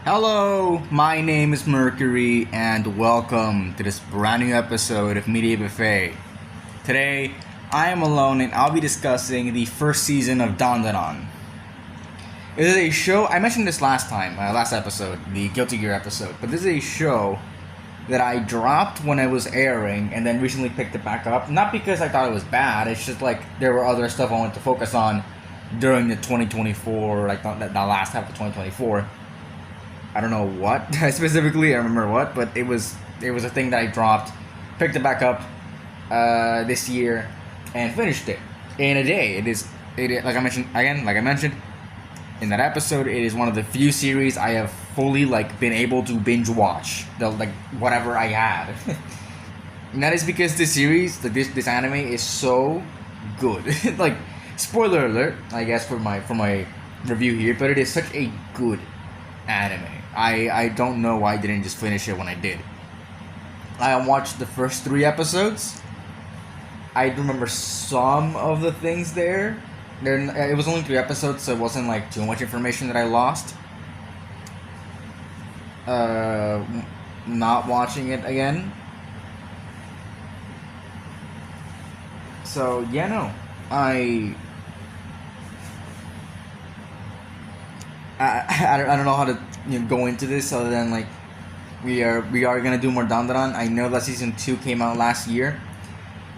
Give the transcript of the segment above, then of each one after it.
Hello, my name is Mercury, and welcome to this brand new episode of Media Buffet. Today, I am alone and I'll be discussing the first season of Dandadan. It is a show, I mentioned this last episode, the Guilty Gear episode, but this is a show that I dropped when it was airing and then recently picked it back up. Not because I thought it was bad, it's just like there were other stuff I wanted to focus on during the 2024, like the last half of 2024. I don't know what specifically. I remember what, but it was a thing that I dropped, picked it back up this year, and finished it in a day. It like I mentioned in that episode. It is one of the few series I have fully been able to binge watch whatever I had, and that is because this series, this anime is so good. Like, spoiler alert, I guess for my review here, but it is such a good anime. I don't know why I didn't just finish it when I did. I watched the first 3 episodes. I remember some of the things there. It was only 3 episodes, so it wasn't too much information that I lost. Not watching it again. So yeah, no, I don't know how to go into this other than we are gonna do more Dandadan. I know that season 2 came out last year.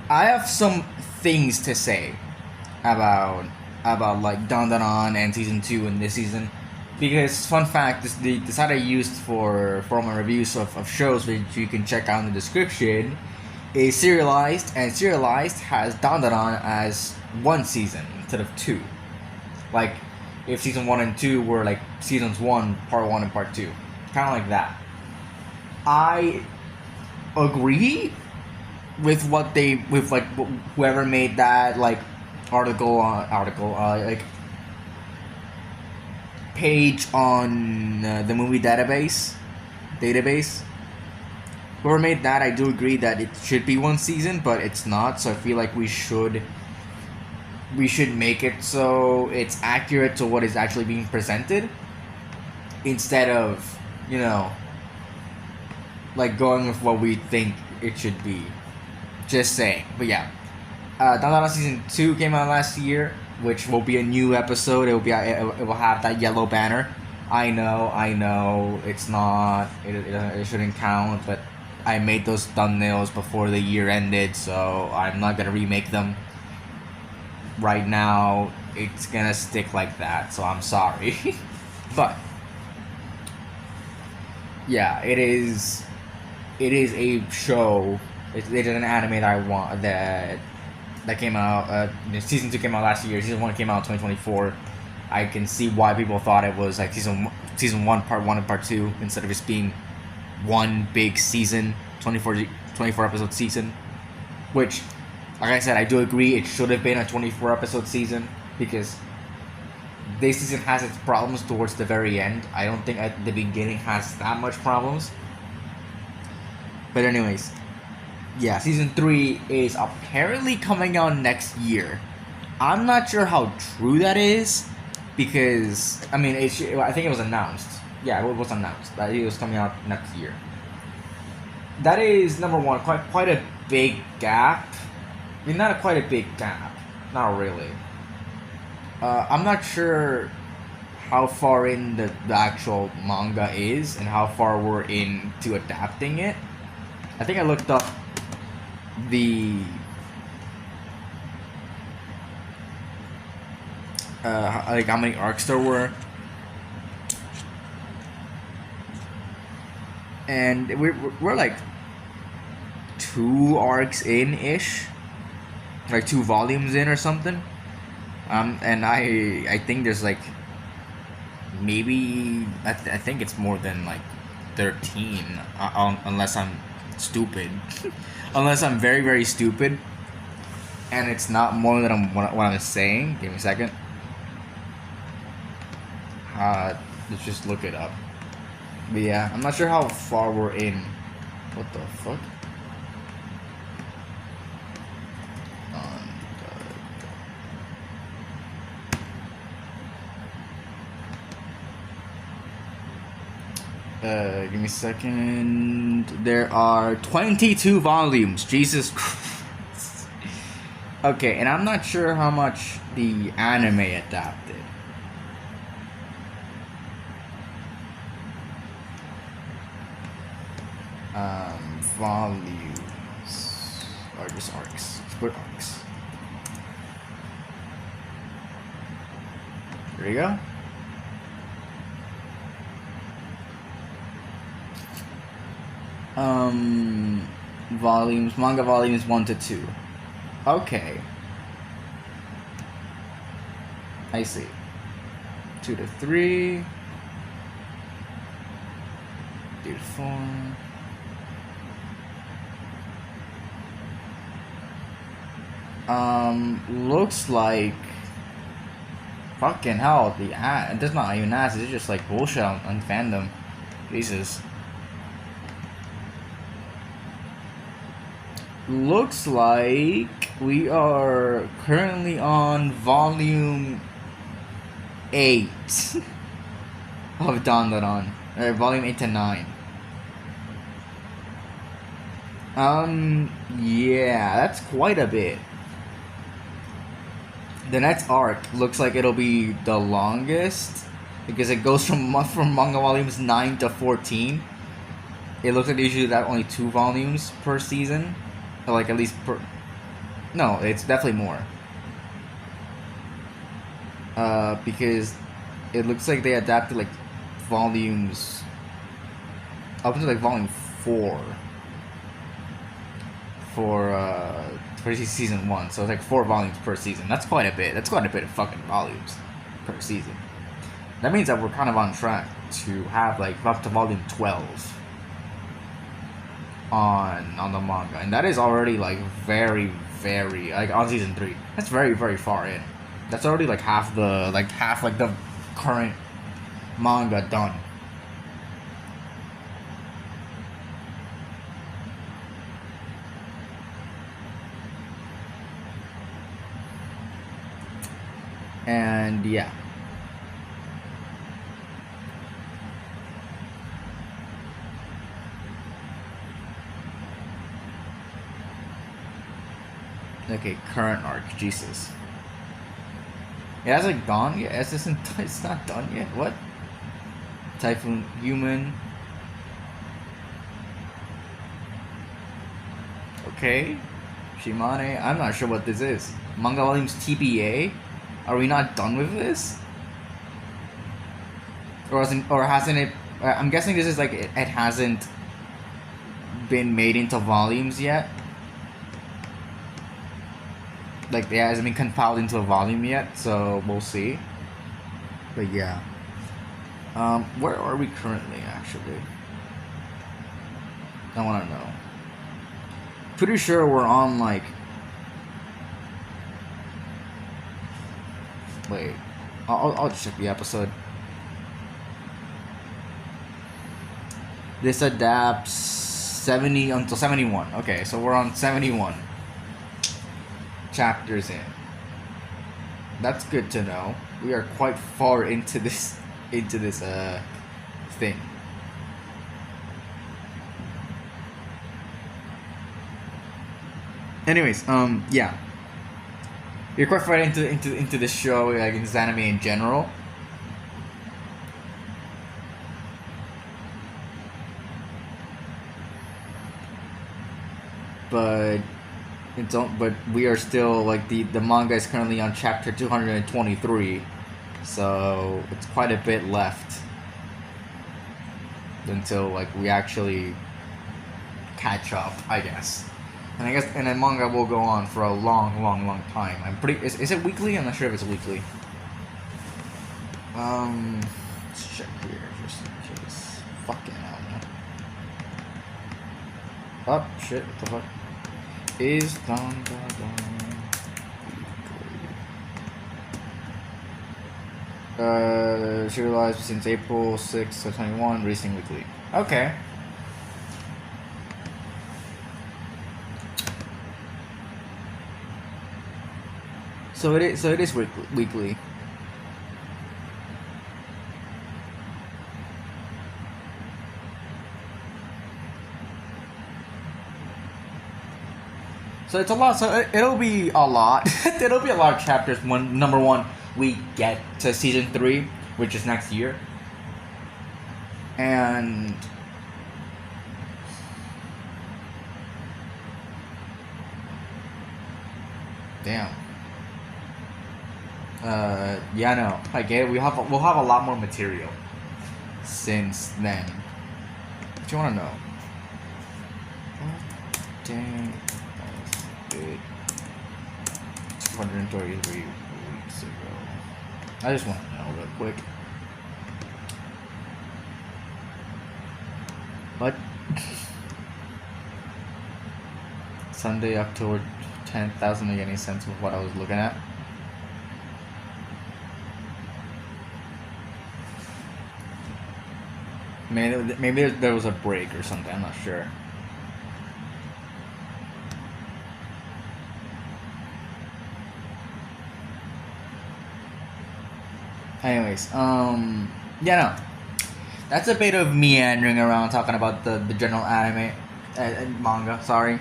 I have some things to say about Dandadan and season 2 and this season, because fun fact, the site I used for my reviews of shows, which you can check out in the description, is Serialized, and Serialized has Dandadan as 1 season instead of 2. If season 1 and 2 were seasons 1, part 1 and part 2. Kind of like that. I agree with whoever made that page on the movie database. Whoever made that, I do agree that it should be 1 season, but it's not, so I feel like we should make it so it's accurate to what is actually being presented, instead of going with what we think it should be. Just saying. But yeah, Dandadan season 2 came out last year, which will be a new episode. It will have that yellow banner. I know it's not, it shouldn't count, but I made those thumbnails before the year ended, so I'm not gonna remake them right now. It's gonna stick like that, so I'm sorry. But yeah, it is a show. It is an anime that I want, that came out. Season 2 came out last year. Season 1 came out in 2024. I can see why people thought it was season 1 part 1 and part 2, instead of just being one big season, 24 episode season, which, like I said, I do agree it should have been a 24 episode season, because this season has its problems towards the very end. I don't think at the beginning has that much problems. But anyways, yeah, season 3 is apparently coming out next year. I'm not sure how true that is, because I think it was announced. Yeah, it was announced that it was coming out next year. That is, number one, quite a big gap. Not quite a big gap. Not really. I'm not sure how far in the actual manga is and how far we're into adapting it. I think I looked up how many arcs there were, and we're 2 arcs in ish, 2 volumes in or something. And I think there's maybe I think it's more than 13, unless I'm stupid. Unless I'm very, very stupid and it's not more than what I'm saying. Give me a second. Let's just look it up. But yeah, I'm not sure how far we're in. What the fuck? Give me a second. There are 22 volumes. Jesus Christ. Okay, and I'm not sure how much the anime adapted. Volumes. Or just arcs. Split arcs. There you go. Volumes, manga volumes 1 to 2. Okay. I see. 2 to 3. 3 to 4. Looks like fucking hell, the ad, that's not even ads, it's just like bullshit on fandom. Jesus. Looks like we are currently on volume 8 of Dandadan. Or volume 8 to 9. Yeah, that's quite a bit. The next arc looks like it'll be the longest because it goes from manga volumes 9 to 14. It looks like they usually have only 2 volumes per season. Or like at least per... No, it's definitely more. Because it looks like they adapted like volumes up to like volume 4 for season 1. So it's like 4 volumes per season. That's quite a bit. That's quite a bit of fucking volumes per season. That means that we're kind of on track to have like up to volume 12 on the manga, and that is already like very like on season 3. That's very far in. That's already like half the current manga done. And yeah. Okay, current arc, Jesus. It hasn't gone yet. It's not done yet. What? Typhoon Human. Okay. Shimane. I'm not sure what this is. Manga volumes TBA. Are we not done with this? Or hasn't it? I'm guessing this is like it hasn't been made into volumes yet. Like it hasn't been compiled into a volume yet, so we'll see. But yeah. Where are we currently, actually? I want to know. Pretty sure we're on like... Wait. I'll just check the episode. This adapts 70 until 71. Okay, so we're on 71 chapters in. That's good to know. We are quite far into this thing. Anyways, yeah. You're quite far into this show, like in this anime in general. But but we are still like the manga is currently on chapter 223, so it's quite a bit left until like we actually catch up, I guess. And I guess the manga will go on for a long time. Is it weekly? I'm not sure if it's weekly. Let's check here just in case. Fucking hell, man. Oh shit! What the fuck? Is Dandadan weekly? Serialized since April 6th of 21, releasing weekly. Okay. So it is weekly. So it's a lot. So it'll be a lot. It'll be a lot of chapters. Number one, we get to season 3, which is next year, and damn. Yeah, no. Like we'll have a lot more material since then. What you wanna know? Dang, that's good. 233 weeks ago. I just want to know real quick. What? Sunday, October 10th. That doesn't make any sense with what I was looking at. Maybe there was a break or something. I'm not sure. Anyways, yeah, no. That's a bit of meandering around talking about the general anime, manga, sorry.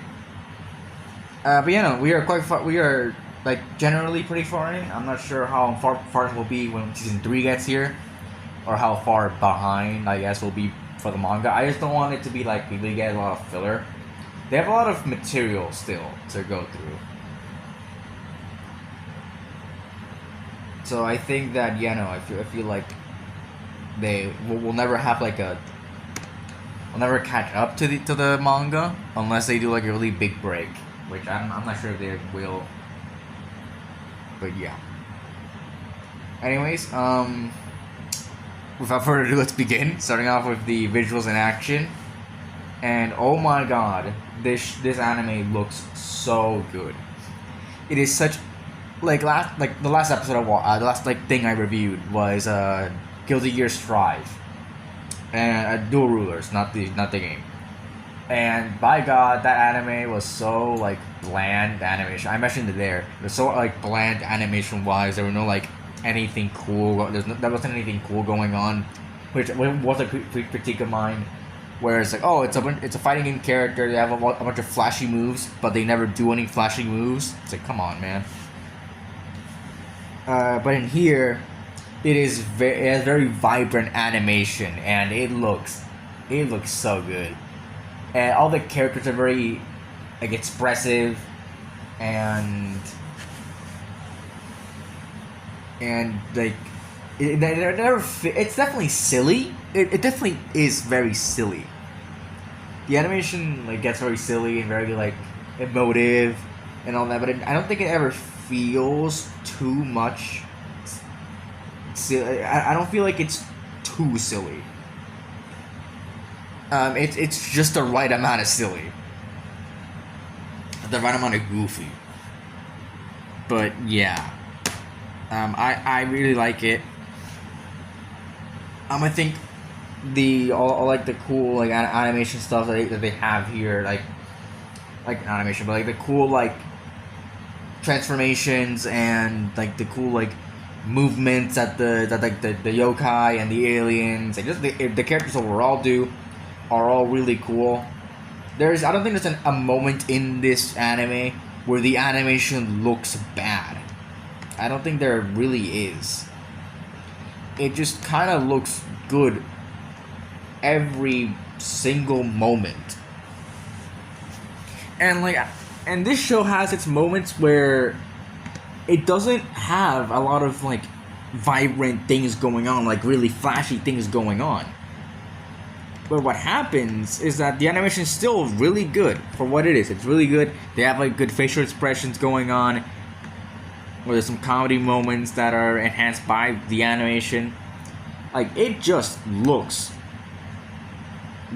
But you know, we are quite far, we are, like, generally pretty far in. I'm not sure how far it will be when season 3 gets here, or how far behind, I guess, will be for the manga. I just don't want it to be like, we get a lot of filler. They have a lot of material still to go through. So I think that, you know, I feel like they will never have like will never catch up to the manga unless they do like a really big break, which I'm not sure if they will. But yeah. Anyways, without further ado, let's begin. Starting off with the visuals in action, and oh my god, this anime looks so good. It is such. The last episode the last thing I reviewed was Guilty Gear Strive and Dual Rulers, not the game. And by God, that anime was so like bland animation. I mentioned it there. It was so like bland animation wise. There were no like anything cool. There wasn't anything cool going on, which was a critique of mine. Where it's like, oh, it's a fighting game character. They have a bunch of flashy moves, but they never do any flashy moves. It's like, come on, man. But in here, it has very vibrant animation, and it looks so good. And all the characters are very like expressive, and like it's definitely silly. It definitely is very silly. The animation like gets very silly and very like emotive and all that, but I don't think it ever feels too much. I don't feel like it's too silly. It's just the right amount of silly, the right amount of goofy. But yeah, I really like it. I think all like the cool like animation stuff that they have here, like animation, but like the cool like transformations and like the cool like movements that the yokai and the aliens and just the characters overall do are all really cool. I don't think there's a moment in this anime where the animation looks bad. I don't think there really is. It just kind of looks good every single moment. And this show has its moments where it doesn't have a lot of like vibrant things going on, like really flashy things going on. But what happens is that the animation is still really good for what it is. It's really good. They have like good facial expressions going on, where there's some comedy moments that are enhanced by the animation. Like, it just looks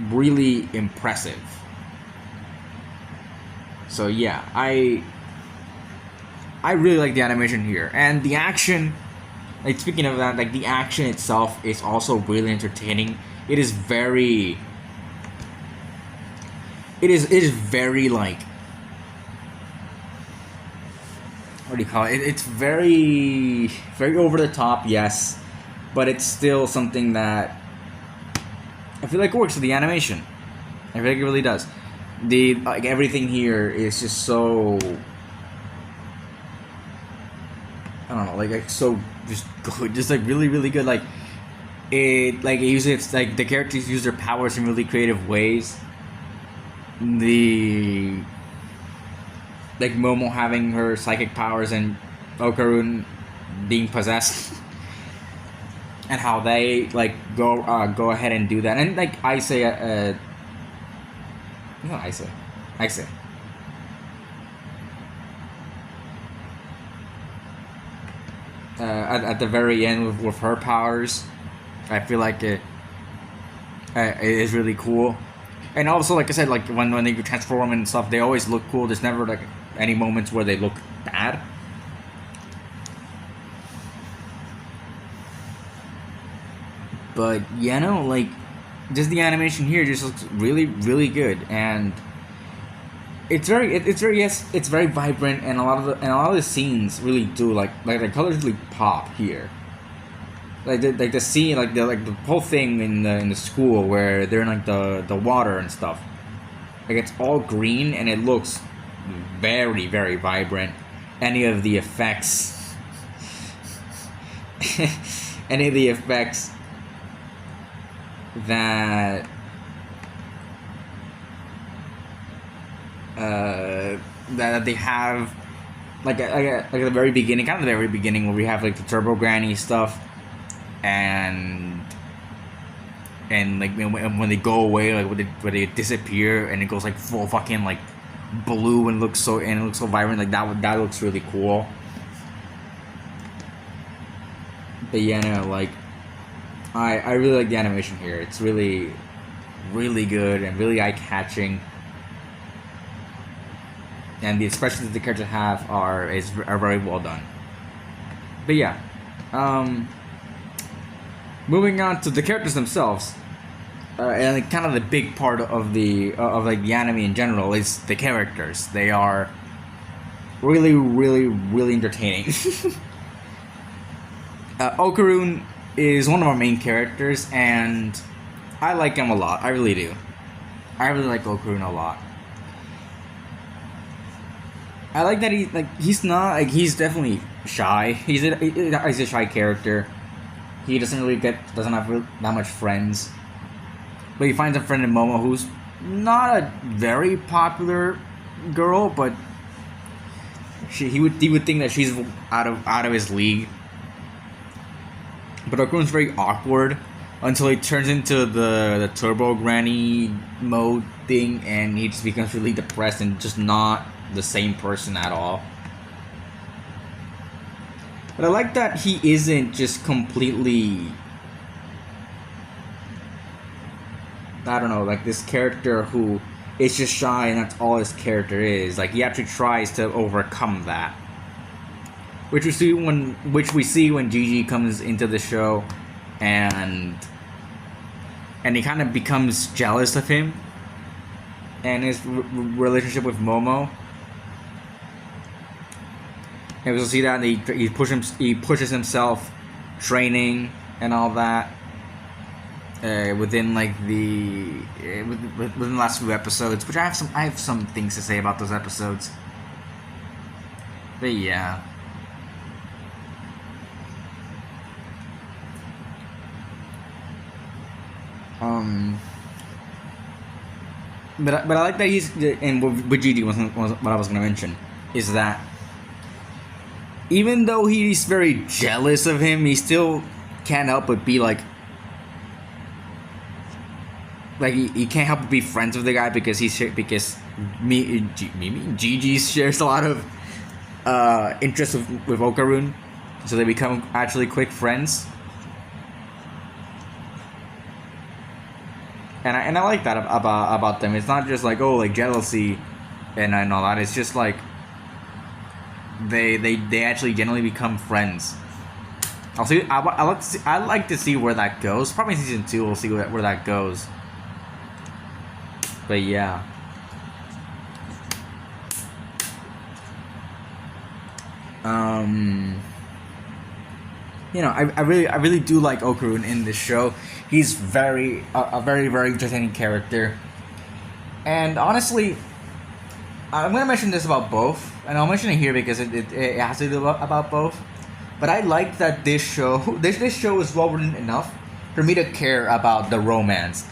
really impressive. So yeah, I really like the animation here. And the action, like speaking of that, like the action itself is also really entertaining. It is very like, what do you call it? It's very over the top, yes, but it's still something that I feel like works with the animation. I feel like it really does. The like everything here is just so, I don't know, like so just good, just like really really good. Like it uses like the characters use their powers in really creative ways. The like Momo having her psychic powers and Okarun being possessed, and how they like go ahead and do that, and like I say no, I say. At the very end with her powers, I feel like it is really cool. And also, like I said, like when they transform and stuff, they always look cool. There's never like any moments where they look bad. But yeah, no, like just the animation here just looks really really good, and it's very vibrant, and a lot of the scenes really do like the colors really pop here. Like the scene, like the whole thing in the school where they're in like the water and stuff. Like it's all green and it looks very very vibrant. Any of the effects, any of the effects that that they have, like at the very beginning, kind of the very beginning, where we have like the Turbo Granny stuff, and like when they go away, like when they disappear, and it goes like full fucking like blue and it looks so vibrant, like that looks really cool. But yeah, no, like I really like the animation here. It's really really good and really eye catching. And the expressions that the characters have are very well done. But yeah, moving on to the characters themselves, and like kind of the big part of the like the anime in general is the characters. They are really, really, really entertaining. Okarun is one of our main characters, and I like him a lot. I really do. I really like Okarun a lot. I like that he's not like he's definitely shy. He's a shy character. He doesn't have that much friends, but he finds a friend in Momo who's not a very popular girl, but he would think that she's out of his league. But Okarun's very awkward until he turns into the Turbo Granny mode thing, and he just becomes really depressed and just not the same person at all. But I like that he isn't just completely, I don't know, like this character who is just shy and that's all his character is. Like he actually tries to overcome that, which we see when Gigi comes into the show, and he kind of becomes jealous of him and his relationship with Momo. And we'll see that he pushes himself, training and all that. Within like within the last few episodes, which I have some things to say about those episodes. But yeah. But I like that he's, and what Gigi was what I was gonna mention is that even though he's very jealous of him, he still can't help but be like he can't help but be friends with the guy because Gigi shares a lot of interest with Okarun, so they become actually quick friends. And I like that about them. It's not just like jealousy and all that. It's just like they actually generally become friends. I like to see where that goes. Probably in season 2 we'll see where that goes. But yeah. I really do like Okarun in this show. He's a very very entertaining character. And honestly, I'm gonna mention this about both, and I'll mention it here because it has to do about both. But I like that this show this show is well written enough for me to care about the romance.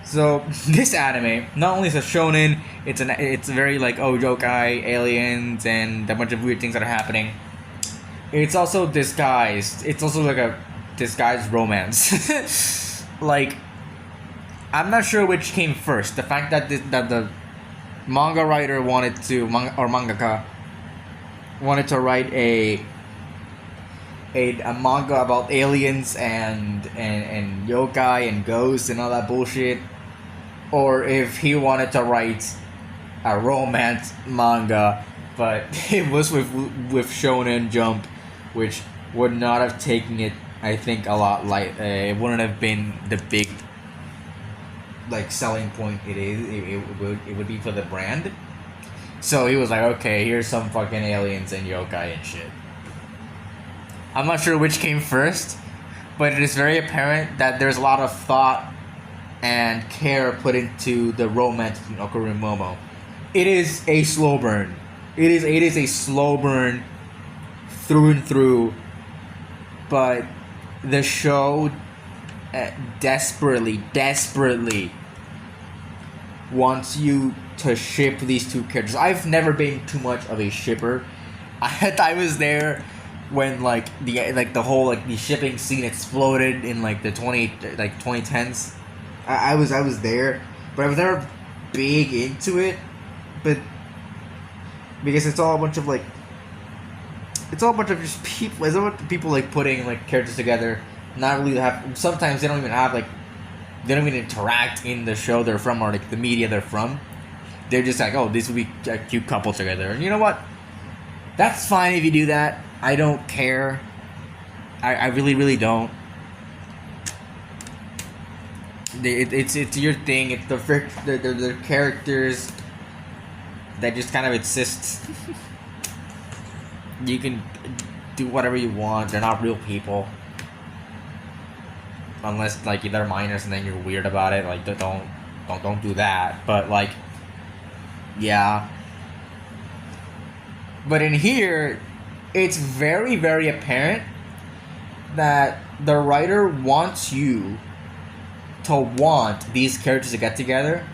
So this anime not only is a shonen, it's very like yokai, aliens, and a bunch of weird things that are happening. It's also disguised. It's also like a disguised romance. Like, I'm not sure which came first. The fact that that the manga writer wanted to or mangaka wanted to write a manga about aliens and yokai and ghosts and all that bullshit, or if he wanted to write a romance manga, but it was with Shonen Jump, which would not have taken it, I think, a lot like it wouldn't have been the big like selling point it is. It would be for the brand. So he was like, okay, here's some fucking aliens and yokai and shit. I'm not sure which came first, but it is very apparent that there's a lot of thought and care put into the romance between Okuro and Momo. It is a slow burn. It is a slow burn through and through, but the show desperately wants you to ship these two characters. I've never been too much of a shipper. I was there when the whole the shipping scene exploded in the 2010s. I was there, but I was never big into it. But because it's all a bunch of just people. It's all a bunch of people putting characters together. Not really have. Sometimes they don't even have they don't even interact in the show they're from or the media they're from. They're just oh, this would be a cute couple together. And you know what? That's fine if you do that. I don't care. I really don't. It's your thing. It's the characters that just kind of exist. You can do whatever you want. They're not real people. Unless they're minors and then you're weird about it. Don't do that. But yeah. But in here, it's very, very apparent that the writer wants you to want these characters to get together,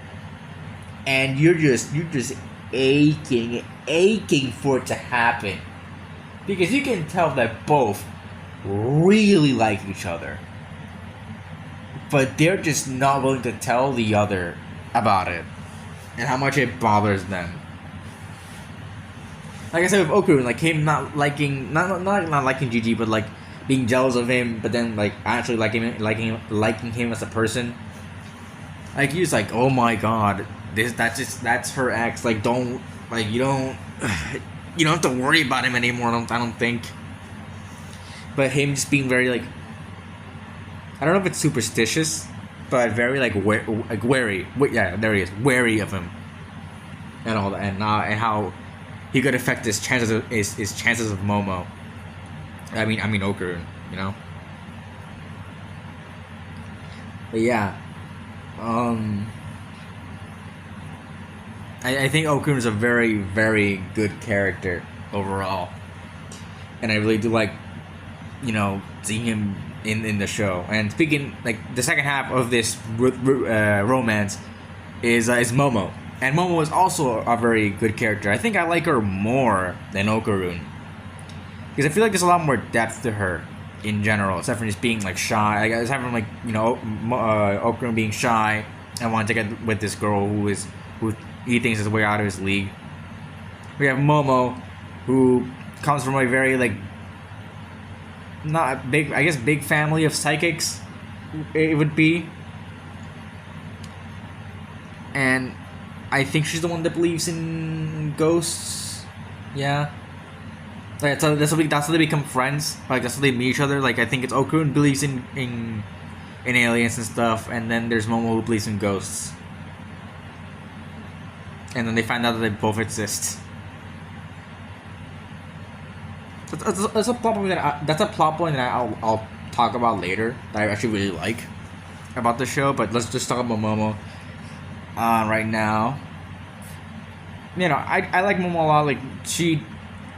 and you're just aching for it to happen, because you can tell that both really like each other, but they're just not willing to tell the other about it and how much it bothers them. Like I said with Okuro, him not liking Gigi, but being jealous of him, but then actually liking him as a person. He's oh my god, that's her ex. You don't have to worry about him anymore. I don't think. But him just being very I don't know if it's superstitious, but very wary. Yeah, there he is, wary of him, and all that, and how he could affect his chances of Momo. I mean Okuro, you know. But yeah, I think Okuro is a very, very good character overall, and I really do seeing him in the show. And speaking the second half of this romance is Momo. And Momo is also a very good character. I think I like her more than Okuro, because I feel there's a lot more depth to her in general, except for just being shy. Except from Okuro being shy and wanting to get with this girl who he thinks is way out of his league. We have Momo, who comes from a very not big, I guess, big family of psychics. It would be, and I think she's the one that believes in ghosts. Yeah. That's how they become friends. That's how they meet each other. I think it's Okuro who believes in aliens and stuff, and then there's Momo who believes in ghosts. And then they find out that they both exist. That's a plot point that I'll talk about later, that I actually really like about the show. But let's just talk about Momo. right now. I like Momo a lot. Like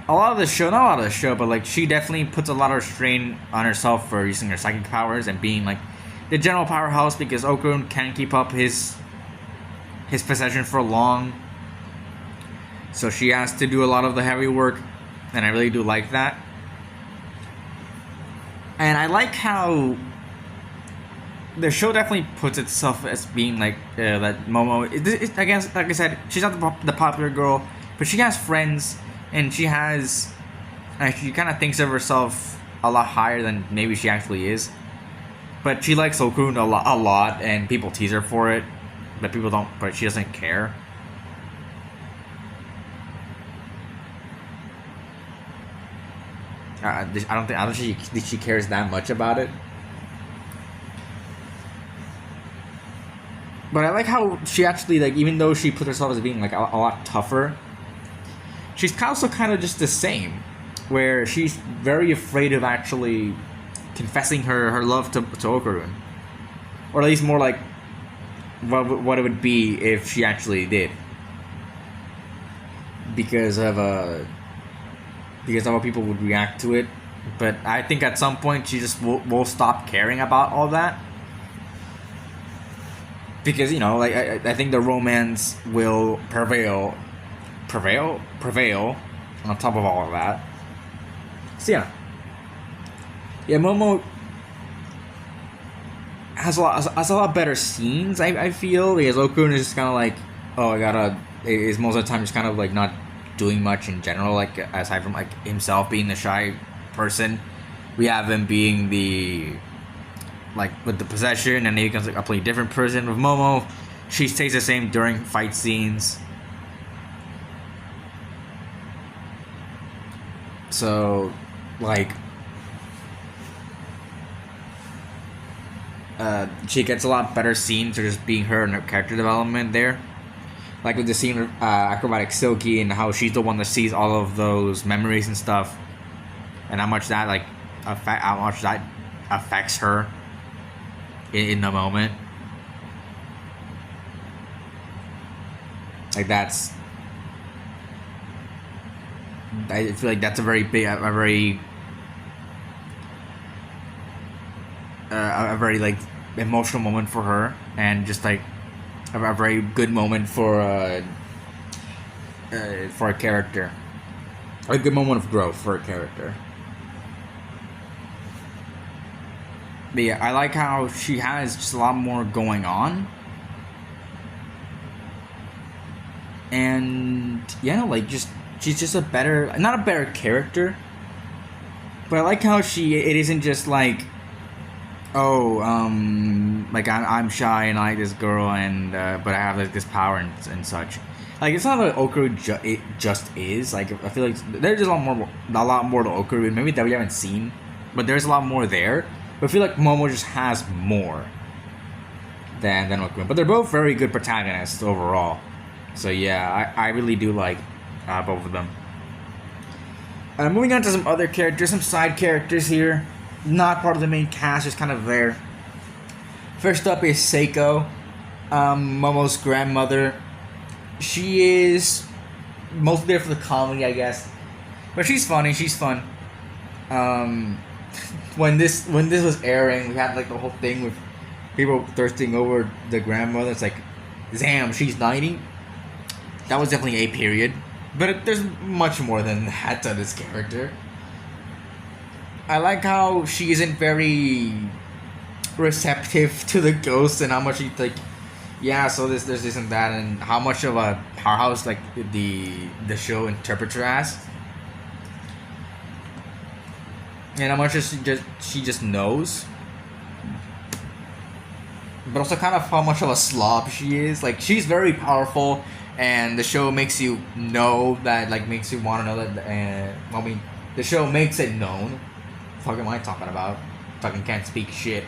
a lot of the show, not a lot of the show, but like she definitely puts a lot of strain on herself for using her psychic powers and being like the general powerhouse because Okurun can't keep up his possession for long. So she has to do a lot of the heavy work, and I really do like that. And I like how the show definitely puts itself as being like that Momo. I guess, like I said, she's not the popular girl, but she has friends, and she kind of thinks of herself a lot higher than maybe she actually is. But she likes Okurun a lot, and people tease her for it, but she doesn't care. I don't think she cares that much about it. But I like how she actually, like, even though she puts herself as being like a lot tougher, she's also kind of just the same, where she's very afraid of actually confessing her love to Okurun, or at least more like what it would be if she actually did, because of how people would react to it. But I think at some point she just will stop caring about all that, because like I think the romance will prevail on top of all of that. So yeah, Momo has a lot better scenes. I feel, because Okurun is just kind of like, is most of the time just kind of like not doing much in general, like aside from like himself being the shy person. We have him being the, like, with the possession, and he becomes like a completely different person. With Momo, she stays the same during fight scenes. So, like, she gets a lot better scenes for just being her and her character development there. Like with the scene of Acrobatic Silky, and how she's the one that sees all of those memories and stuff, and how much that affects her in the moment. Like I feel like that's a very like emotional moment for her, and just like a very good moment for a character, a good moment of growth for a character. But yeah, I like how she has just a lot more going on, and like she's just not a better character, but I like how it isn't just like, like I'm shy and I like this girl, and but I have like this power and such. Like, it's not like Okurun it just is. Like, I feel like there's just a lot more to Okurun, maybe that we haven't seen, but there's a lot more there. But I feel like Momo just has more than Okurun. But they're both very good protagonists overall. So yeah, I really do like both of them. Moving on to some other characters, some side characters here. Not part of the main cast, just kind of there. First up is Seiko, Momo's grandmother. She is mostly there for the comedy, I guess, but she's funny. She's fun. When this was airing, we had like the whole thing with people thirsting over the grandmother. It's like, damn, she's 90. That was definitely a period, but there's much more than that to this character. I like how she isn't very receptive to the ghosts, and how much she's like, yeah, so there's this and that, and how much of a powerhouse like the show interprets her as, and how much she just knows, but also kind of how much of a slob she is. Like, she's very powerful, and the show makes you know that, like, makes you want to know that. The show makes it known. What am I talking about? Fucking can't speak shit.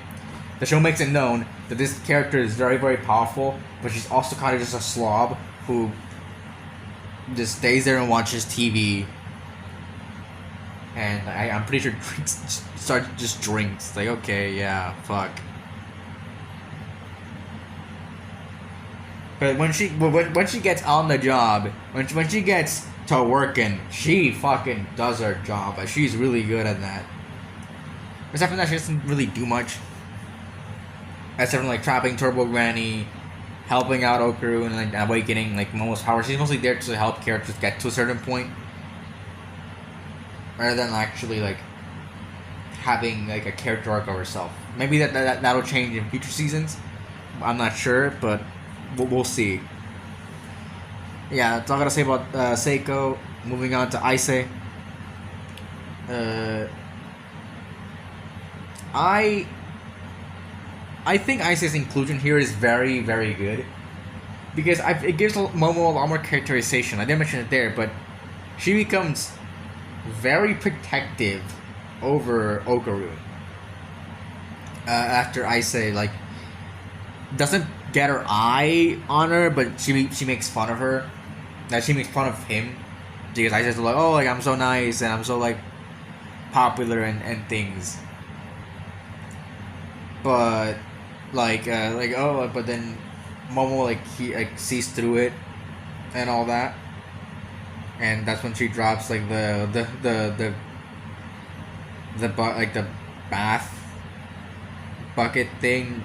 The show makes it known that this character is very, very powerful, but she's also kind of just a slob who just stays there and watches TV. And I'm pretty sure drinks. Like, okay, yeah, fuck. But when she gets on the job, when she gets to working, she fucking does her job. Like, she's really good at that. Except for that, she doesn't really do much. Except for like trapping Turbo Granny, helping out Okaru, and like awakening like Momo's power. She's mostly there to help characters get to a certain point, rather than actually like having like a character arc of herself. Maybe that'll change in future seasons. I'm not sure, but we'll see. Yeah, that's all I gotta say about Seiko. Moving on to Ise. I think Ice's inclusion here is very, very good. Because it gives Momo a lot more characterization. I didn't mention it there, but she becomes very protective over Okaru. After Ise, like, doesn't get her eye on her, but she makes fun of her. That she makes fun of him. Because Ise's like, oh, like, I'm so nice, and I'm so, like, popular and things. But but then Momo he sees through it and all that, and that's when she drops like the bath bucket thing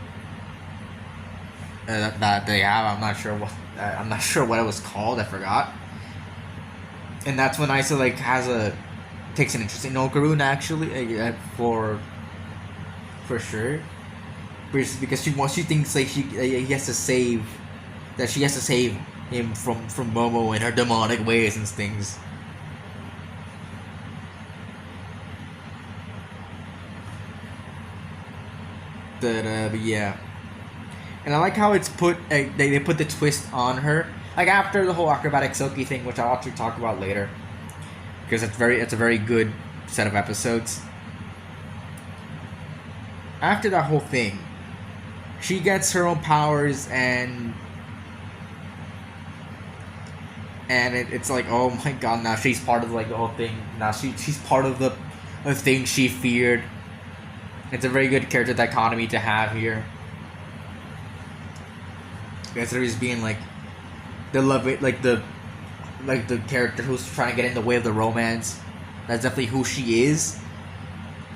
that they have. I'm not sure what it was called. I forgot. And that's when Isa takes an interest in Okaru actually, for sure. Because she thinks like she has to save him from Momo and her demonic ways and things. But yeah, and I like how it's put. They put the twist on her, like after the whole acrobatic Silky thing, which I'll actually talk about later, because it's a very good set of episodes. After that whole thing, she gets her own powers, and it's like, oh my god, now she's part of like the whole thing. Now she's part of the thing she feared. It's a very good character dichotomy to have here. Instead of just being like the love, like the character who's trying to get in the way of the romance. That's definitely who she is,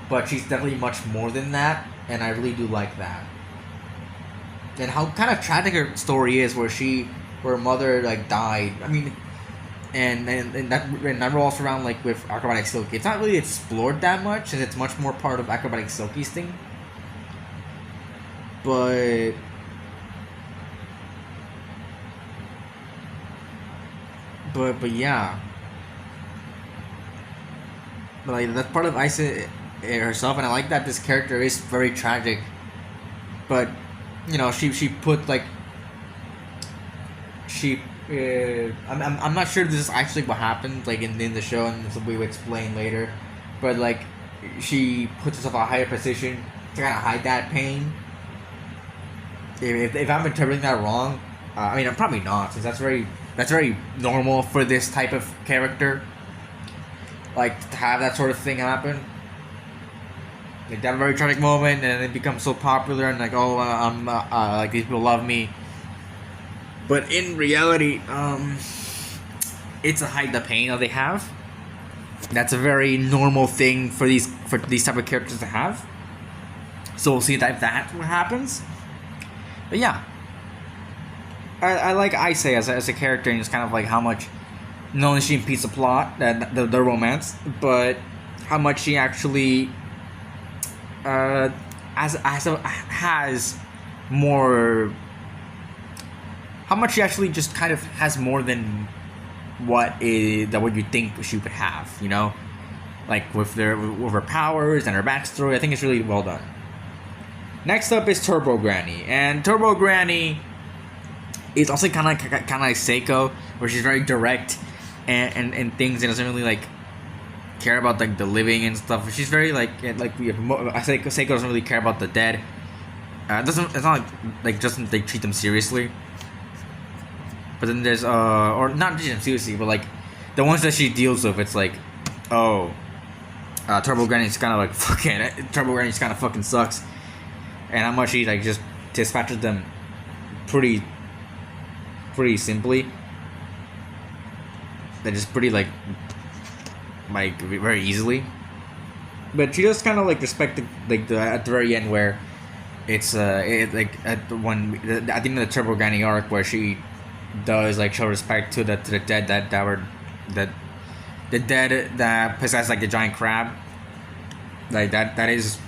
but she's definitely much more than that, and I really do like that. And how kind of tragic her story is, where her mother like died. I mean, and that revolves around like with acrobatic Silky. It's not really explored that much, and it's much more part of acrobatic Silky's thing. But yeah, but like that's part of Isa herself, and I like that this character is very tragic. But you know, she put like I'm not sure this is actually what happened like in the show, and we will explain later. But like she puts herself in a higher position to kind of hide that pain. If I'm interpreting that wrong, I mean I'm probably not, since that's very normal for this type of character. Like to have that sort of thing happen. Like that very tragic moment, and it becomes so popular, and like, oh, I'm like these people love me. But in reality, it's to hide the pain that they have. That's a very normal thing for these type of characters to have. So we'll see if that what happens. But yeah, I like Ise as a character, and it's kind of like how much not only she impedes the plot, the romance, but how much she actually has more. How much she actually just kind of has more than what you think she would have, you know, like with her powers and her backstory. I think it's really well done. Next up is Turbo Granny, and Turbo Granny is also kind of like Seiko, where she's very direct and things, and doesn't really like care about like the living and stuff. She's very I think Seiko doesn't really care about the dead. It's not like doesn't they treat them seriously. But then there's or not treat them seriously, but like the ones that she deals with, it's like, oh, Turbo Granny's kind of like Turbo Granny's kind of fucking sucks, and how much she like just dispatches them pretty pretty simply. That is pretty like very easily. But she does kind of like respect the at the very end where it's like at the one at the end of the Turbo Granny arc where she does like show respect to the dead that were that the dead that possess like the giant crab. Like that is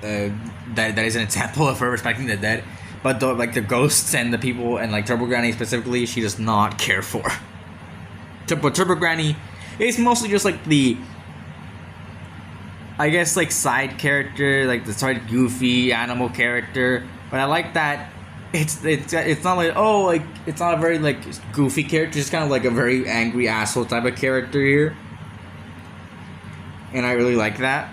that is an example of her respecting the dead. But like the ghosts and the people and like Turbo Granny specifically, she does not care for. But Turbo Granny is mostly just like the, I guess, like side character, like the side goofy animal character. But I like that it's not like, oh, like it's not a very like goofy character. It's kind of like a very angry asshole type of character here, and I really like that.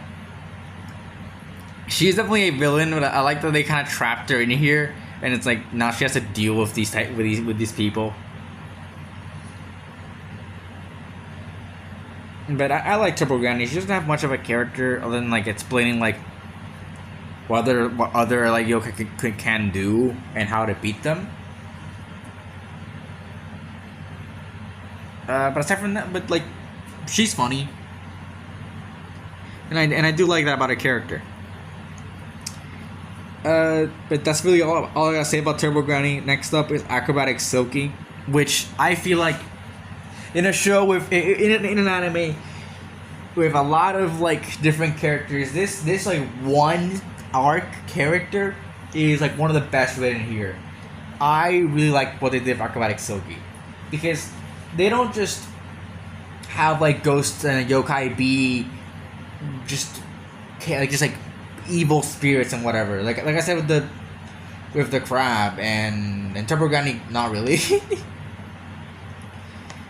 She's definitely a villain, but I like that they kind of trapped her in here, and it's like now she has to deal with these people. But I like Turbo Granny. She doesn't have much of a character other than like explaining like what other like yokai can do and how to beat them. But aside from that, but like she's funny, and I do like that about her character. But that's really all I gotta say about Turbo Granny. Next up is Acrobatic Silky, which I feel like in a show with in an anime with a lot of like different characters, this like one arc character is like one of the best written here. I really like what they did with Acrobatic Silky because they don't just have like ghosts and a yokai be just like evil spirits and whatever. Like I said with the crab and Turbo Granny, not really.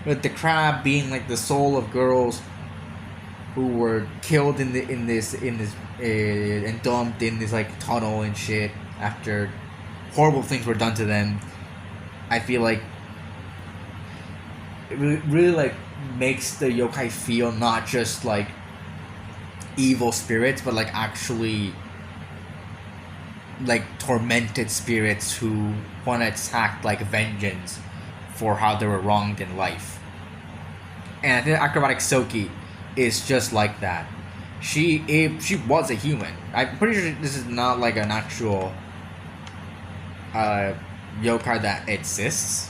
With the crab being like the soul of girls who were killed in this and dumped in this like tunnel and shit after horrible things were done to them. I feel like it really like makes the yokai feel not just like evil spirits, but like actually like tormented spirits who want to attack like vengeance for how they were wronged in life. And I think Acrobatic Silky is just like that. She was a human. I'm pretty sure this is not like an actual yokai that exists.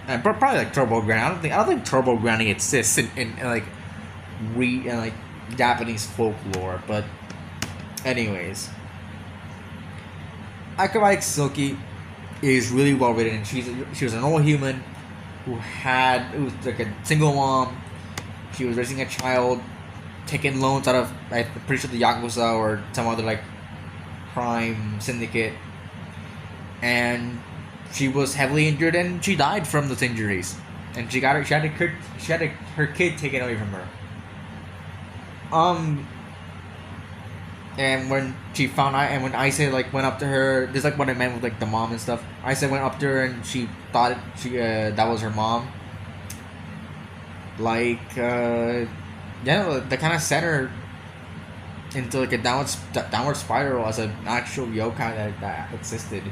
And probably like Turbo Granny. I don't think Turbo Granny exists in like Japanese folklore. But anyways, Acrobatic Silky is really well written. She was an old human who was like a single mom. She was raising a child, taking loans out of, I'm pretty sure, the Yakuza or some other like crime syndicate, and she was heavily injured and she died from those injuries, and she had her kid taken away from her. And when she found out, and when Ise like went up to her, this is like what I meant with like the mom and stuff. Ise went up to her and she thought that was her mom. Like that kind of sent her into like a downward spiral as an actual yokai that existed,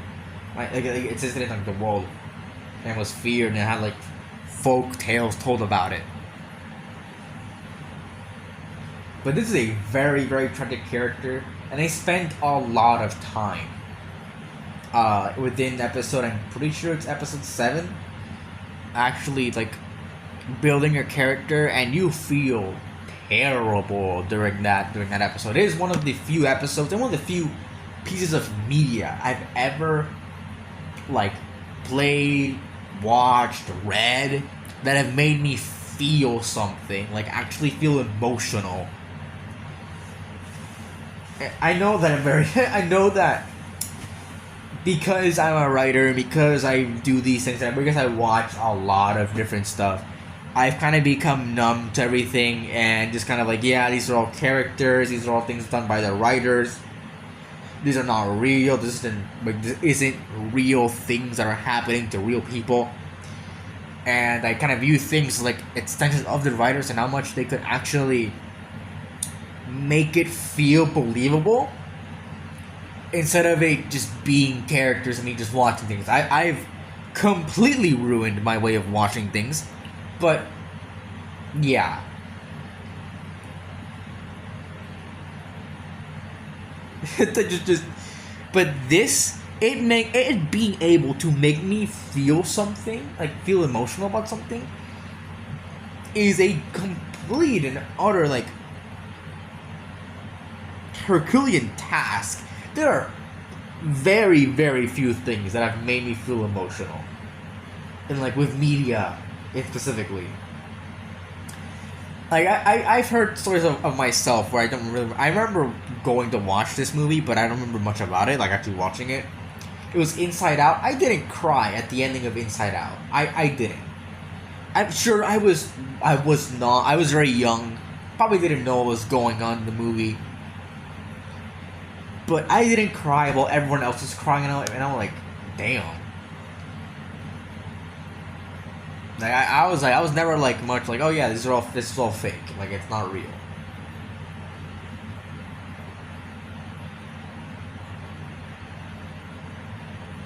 like it existed in like the world, and was feared and had like folk tales told about it. But this is a very, very tragic character, and they spent a lot of time within the episode. I'm pretty sure it's episode 7. Actually, like building your character, and you feel terrible during that episode. It is one of the few episodes and one of the few pieces of media I've ever like played, watched, read that have made me feel something, like actually feel emotional. I know that because I'm a writer, because I do these things, and because I watch a lot of different stuff, I've kind of become numb to everything and just kind of like, yeah, these are all characters, these are all things done by the writers. These are not real. This isn't real things that are happening to real people. And I kind of view things like extensions of the writers and how much they could actually make it feel believable. instead of it just being characters and me just watching things. I've completely ruined my way of watching things, but yeah. just but this, it being able to make me feel something, like feel emotional about something, is a complete and utter like Herculean task. There are very, very few things that have made me feel emotional, and like with media, specifically. Like I've heard stories of myself where I don't really. I remember going to watch this movie, but I don't remember much about it. Like actually watching it. It was Inside Out. I didn't cry at the ending of Inside Out. I didn't. I'm sure I was not. I was very young. Probably didn't know what was going on in the movie. But I didn't cry while everyone else was crying, and I'm like, damn. Like I was never like much like, oh yeah, this is all fake. Like it's not real.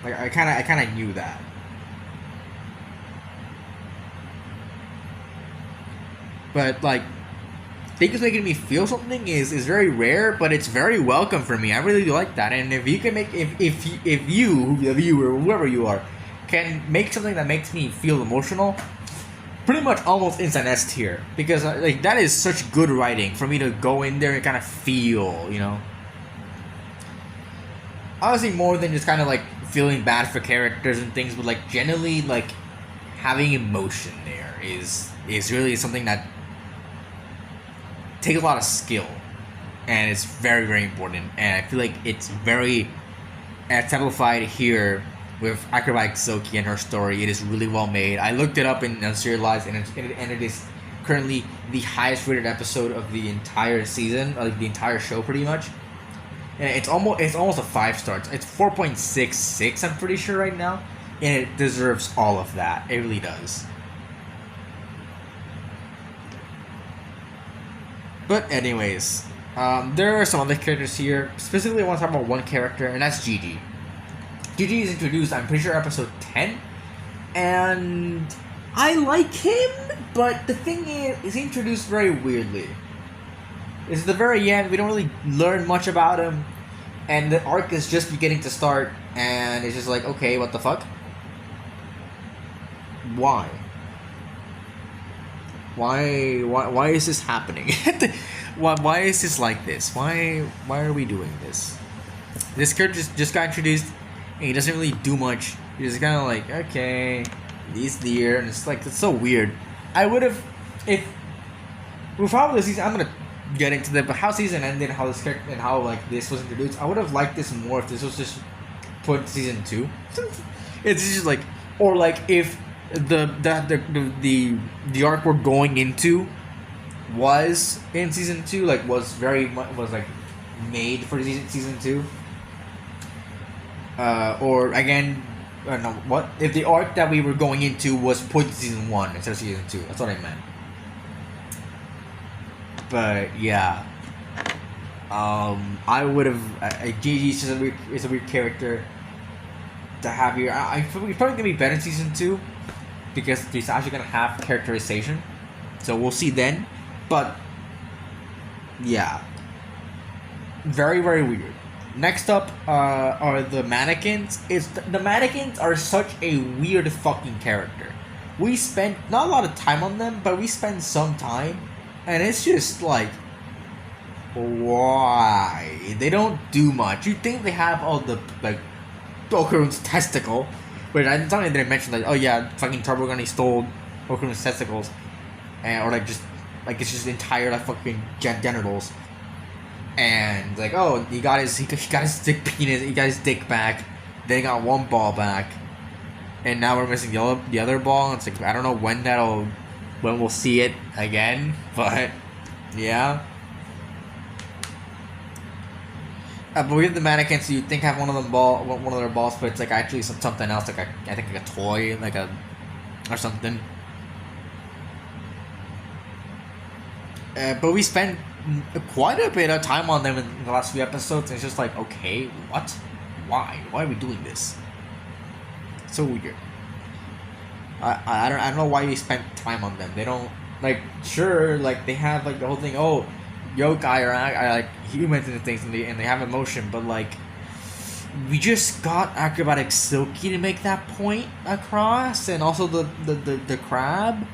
Like I kind of knew that. But like, things making me feel something is very rare, but it's very welcome for me. I really like that. And if you can make if you, the viewer, whoever you are, can make something that makes me feel emotional, pretty much almost instant S tier, because like that is such good writing for me to go in there and kind of feel, you know. Honestly, more than just kind of like feeling bad for characters and things, but like generally like having emotion there is really something that takes a lot of skill, and it's very, very important. And I feel like it's very exemplified here with Acrobatic Soki and her story. It is really well made. I looked it up in Serialized, and it is currently the highest rated episode of the entire season, like the entire show, pretty much. And it's almost a 5-star. It's 4.66, I'm pretty sure right now, and it deserves all of that. It really does. But anyways, there are some other characters here. Specifically, I want to talk about one character, and that's Gigi. Gigi is introduced, I'm pretty sure, episode 10. And I like him, but the thing is, he's introduced very weirdly. It's at the very end, we don't really learn much about him. And the arc is just beginning to start, and it's just like, okay, what the fuck? Why? Why is this happening? why is this like this? Why are we doing this? This character just got introduced, and he doesn't really do much. He's just kind of like, okay, he's there, and it's like, it's so weird. I would have, if with how the season, I'm gonna get into that, but how season ended, how this character and how like this was introduced, I would have liked this more if this was just put in season 2. It's just like, or like if the arc we're going into was in season 2, like was like made for season 2. Or again, I don't know what if the arc that we were going into was put in season 1 instead of season 2. That's what I meant. But yeah, I would have. Gigi is a weird character to have here. He's probably gonna be better in season 2 because he's actually gonna have characterization. So we'll see then. But yeah, very, very weird. Next up are the mannequins. The mannequins are such a weird fucking character. We spent not a lot of time on them, but we spend some time. And it's just like, why? They don't do much. You think they have all the, like, Okarun's testicle, which I didn't mention, like, oh yeah, fucking Turbo Gunny stole Okarun's testicles, and, or like, just, like, it's just entire, like, fucking genitals, and, like, oh, he got his dick penis, he got his dick back, then he got one ball back, and now we're missing the other ball, and it's like, I don't know when we'll see it again, but yeah. But we have the mannequins, so you think have one of their balls, but it's like actually something else, like I think like a toy, or something. But we spend quite a bit of time on them in the last few episodes. And it's just like, okay, what? Why are we doing this? So weird. I don't know why we spent time on them. They don't, like, sure, like, they have, like, the whole thing, oh, yokai are like humans and things, and they have emotion, but, like, we just got Acrobatic Silky to make that point across, and also the crab.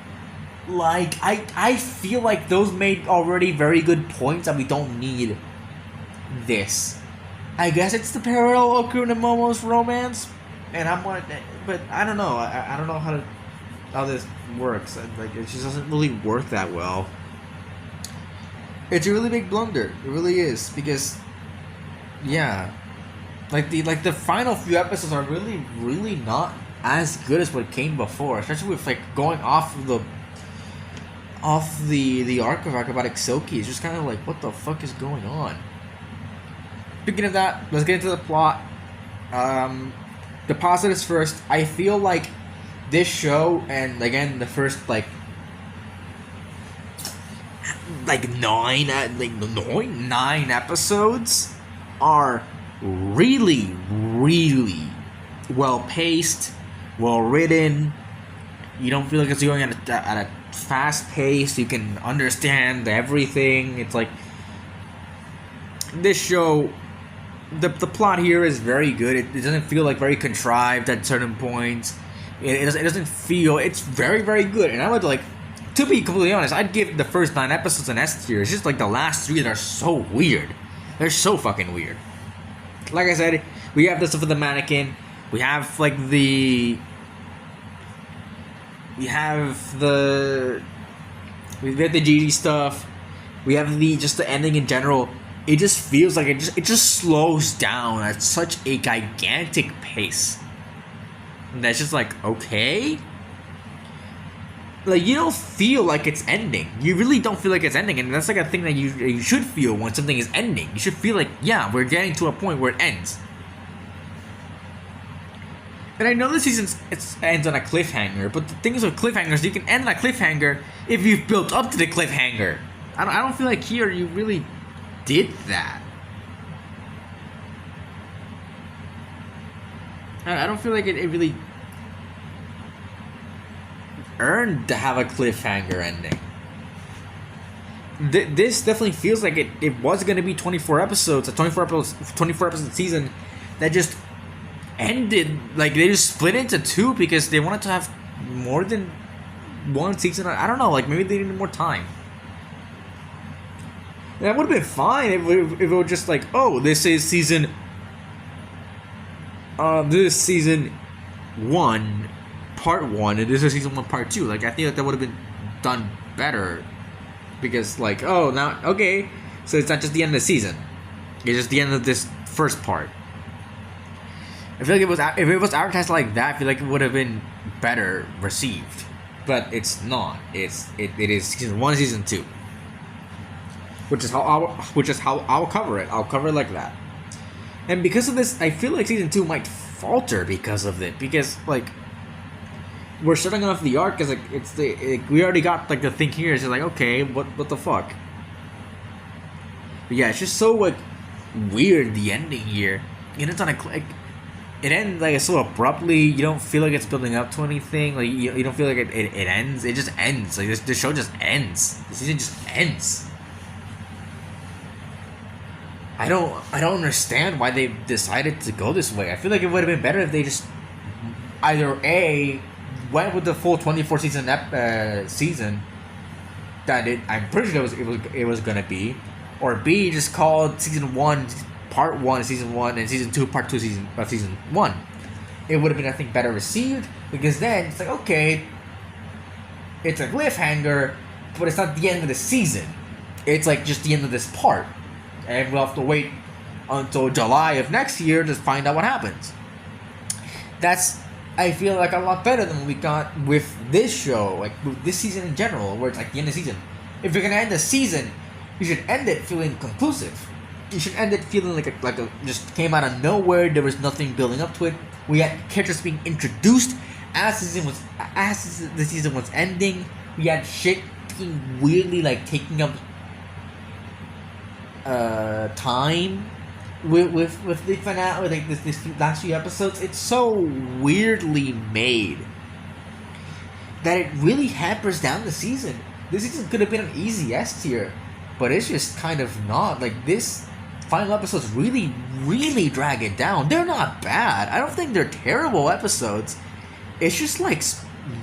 Like, I feel like those made already very good points that we don't need this. I guess it's the parallel Oku and Momo's romance, and but I don't know. I don't know how this works. Like, it just doesn't really work that well. It's a really big blunder. It really is, because, yeah, like the final few episodes are really not as good as what came before, especially with, like, going off the arc of Acrobatic Silky. It's just kind of like, what the fuck is going on? Speaking of that, let's get into the plot. The positives first. I feel like this show, and again the first like 9 episodes are really well paced, well written. You don't feel like it's going at a fast pace. You can understand everything. It's like this show. The plot here is very good. It doesn't feel like very contrived at certain points. It doesn't feel. It's very good. And I would like, to be completely honest, I'd give the first 9 episodes an S tier. It's just like the last 3 that are so weird. They're so fucking weird. Like I said, we have the stuff with the mannequin. We have like the Gigi stuff. We have just the ending in general. It just feels like it just slows down at such a gigantic pace. And that's just like, okay? Like, you don't feel like it's ending. You really don't feel like it's ending. And that's like a thing that you should feel when something is ending. You should feel like, yeah, we're getting to a point where it ends. And I know this season ends on a cliffhanger, but the thing is with cliffhangers, you can end on a cliffhanger if you've built up to the cliffhanger. I don't feel like here you really did that. I don't feel like it really earned to have a cliffhanger ending. This definitely feels like it was going to be 24 episodes, a 24 episode season that just ended, like they just split into 2 because they wanted to have more than one season. I don't know, like maybe they needed more time. That would have been fine if it was just like, oh, this is season 1, part 1, and this is season 1, part 2. Like, I think that would have been done better, because like, oh, now, okay, so it's not just the end of the season, it's just the end of this first part. I feel like if it was advertised like that, I feel like it would have been better received, but it's not. It is season 1, season 2. Which is how I'll cover it. I'll cover it like that. And because of this, I feel like season 2 might falter because of it. Because like we're starting off the arc as like we already got like the thing here. It's just like, okay, what the fuck? But yeah, it's just so like weird, the ending here. And it's on it ends like so abruptly. You don't feel like it's building up to anything. Like you don't feel like it ends. It just ends. Like this show just ends. The season just ends. I don't understand why they decided to go this way. I feel like it would have been better if they just either A, went with the full 24 season that I'm pretty sure it was gonna be, or B, just called season 1 part 1 season 1 and season 2 part 2 season 1. It would have been, I think, better received, because then it's like, okay, it's a cliffhanger, but it's not the end of the season. It's like just the end of this part. And we'll have to wait until July of next year to find out what happens. That's, I feel like, a lot better than what we got with this show, like with this season in general, where it's like the end of the season. If you're gonna end the season, you should end it feeling conclusive. You should end it feeling like a just came out of nowhere. There was nothing building up to it. We had characters being introduced as the season was ending. We had shit being weirdly like taking up time with the finale, with like this last few episodes. It's so weirdly made that it really hampers down the season. This season could have been an easy S tier, but it's just kind of not. Like, this final episodes really drag it down. They're not bad. I don't think they're terrible episodes. It's just like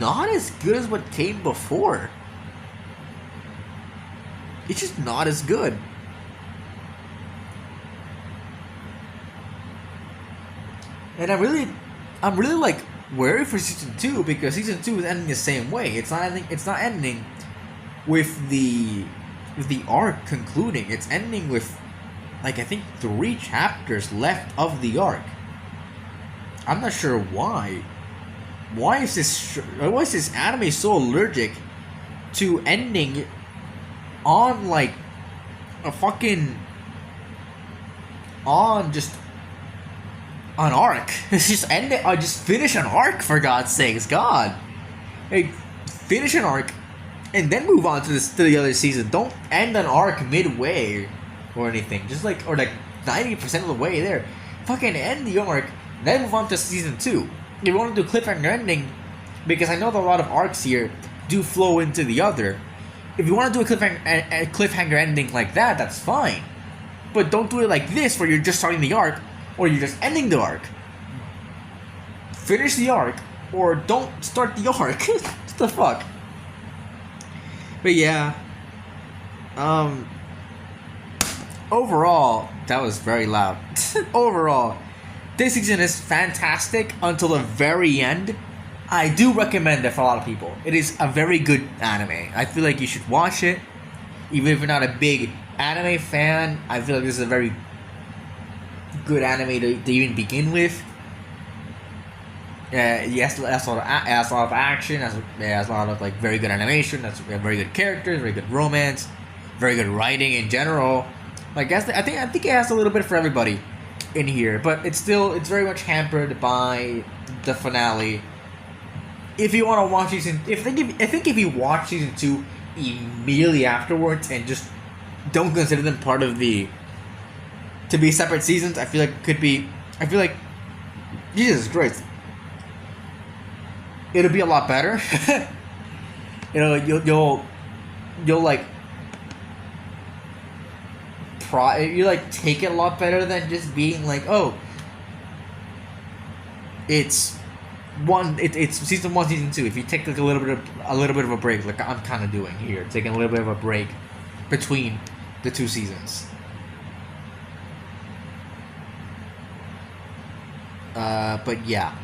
not as good as what came before. It's just not as good. And I'm really like wary for season 2, because season 2 is ending the same way. It's not ending with the arc concluding. It's ending with, like, I think 3 chapters left of the arc. I'm not sure why. Why is this anime so allergic to ending on like a fucking on just an arc? It's just end it. Just finish an arc, for God's sakes. God, hey, finish an arc and then move on to the other season. Don't end an arc midway or anything. Just like, or like 90% of the way there. Fucking end the arc, then move on to season 2. If you want to do cliffhanger ending, because I know that a lot of arcs here do flow into the other. If you want to do a cliffhanger ending like that, that's fine. But don't do it like this, where you're just starting the arc, or you're just ending the arc. Finish the arc, or don't start the arc. What the fuck? But yeah. Overall, that was very loud. Overall, this season is fantastic until the very end. I do recommend it for a lot of people. It is a very good anime. I feel like you should watch it. Even if you're not a big anime fan, I feel like this is a very good anime to even begin with. Yes, it has a lot of action. It has a lot of like very good animation. That's very good characters, very good romance, very good writing in general. Like, I think it has a little bit for everybody in here, but it's very much hampered by the finale. If you want to watch season, I think if you watch season 2 immediately afterwards and just don't consider them part of to be separate seasons, I feel like Jesus Christ, it'll be a lot better. You'll like you like take it a lot better than just being like, oh, it's season 1, season 2. If you take like a little bit of a break, like I'm kind of doing here, taking a little bit of a break between the 2 seasons. But yeah,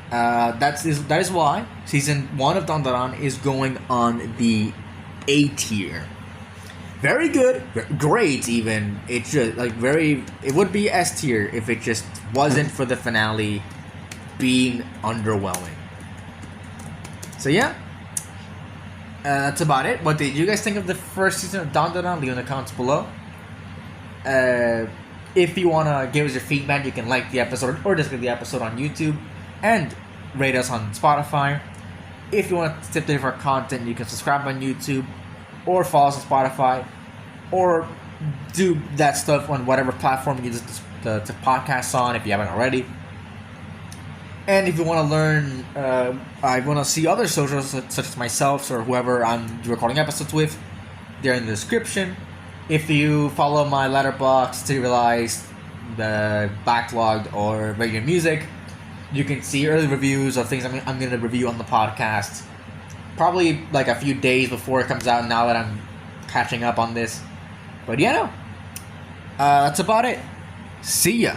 that is why season 1 of Dandadan is going on the A tier. Very good, great even. It's just like it would be S tier if it just wasn't for the finale being underwhelming. So yeah, that's about it. What did you guys think of the first season of Dandadan? Leave in the comments below. If you want to give us your feedback, you can like the episode or dislike the episode on YouTube and rate us on Spotify. If you want to tip there for content, you can subscribe on YouTube or follow us on Spotify, or do that stuff on whatever platform you use to podcast on if you haven't already. And if you want to learn, I want to see other socials such as myself or whoever I'm recording episodes with, they're in the description. If you follow my letterbox to realize the backlogged or regular music, you can see early reviews of things I'm going to review on the podcast. Probably like a few days before it comes out, now that I'm catching up on this. But yeah, no. That's about it. See ya.